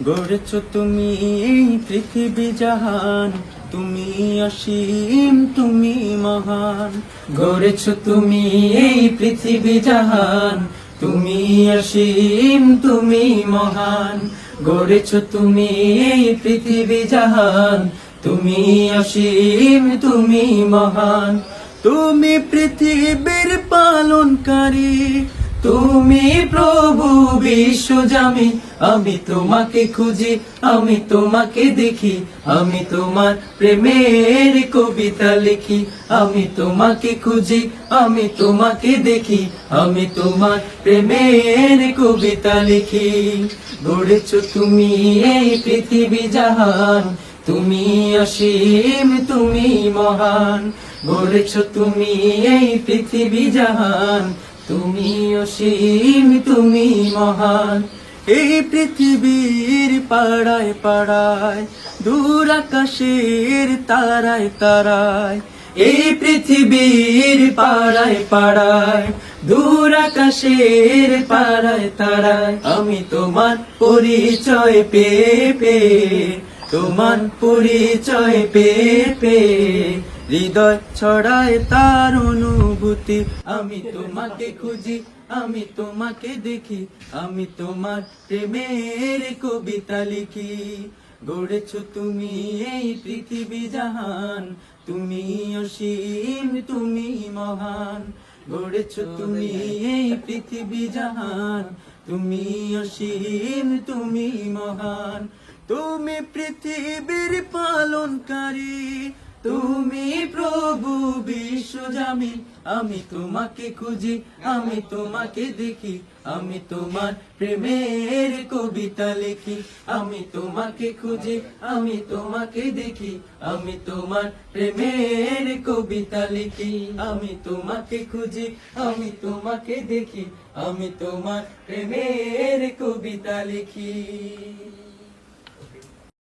গড়েছ তুমি এই পৃথিবী জাহান, তুমি অসীম তুমি মহান। গড়েছ তুমি এই পৃথিবী জাহান, তুমি অসীম তুমি মহান। গড়েছ তুমি এই পৃথিবী জাহান, তুমি অসীম তুমি মহান। তুমি পৃথিবীর পালনকারী, তুমি প্রভু বিশ্বজামি। আমি তোমাকে খুঁজি, আমি তোমাকে দেখি, আমি তোমার প্রেমের কবিতা লিখি। আমি তোমাকে খুঁজি, আমি তোমাকে দেখি, আমি তোমার প্রেমের কবিতা লিখি। গড়েছ তুমি এই পৃথিবী জাহান, তুমি অসীম তুমি মহান। গড়েছ তুমি এই পৃথিবী জাহান, তুমি অসীম তুমি মহান। এই পৃথিবীর পাড়ায় পাড়ায়, দূর আকাশের তারায় তারায়। এই পৃথিবীর পাড়ায় পাড়ায়, দূর আকাশের পাড়ায় তারায়। আমি তোমার পরিচয় পেয়ে পেয়ে, তোমার পরিচয় পেয়ে পেয়ে, হৃদয় ছড়ায় তার অনুভূতি। আমি তোমাকে খুঁজি, আমি তোমাকে দেখি, আমি তোমার প্রেমের কবিতা লিখি। গড়েছ তুমি এই পৃথিবী জাহান, তুমি অসীম তুমি মহান। গড়েছ তুমি এই পৃথিবী জাহান, তুমি অসীম তুমি মহান। তুমি পৃথিবীর পালনকারী, তুমি প্রভু বিশ্বজামি। আমি তোমাকে খুঁজি, আমি তোমাকে দেখি, আমি তোমার প্রেমের কবিতা লিখি। আমি তোমাকে খুঁজি, আমি তোমাকে দেখি, আমি তোমার প্রেমের কবিতা লিখি। আমি তোমাকে খুঁজি, আমি তোমাকে দেখি, আমি তোমার প্রেমের কবিতা লিখি।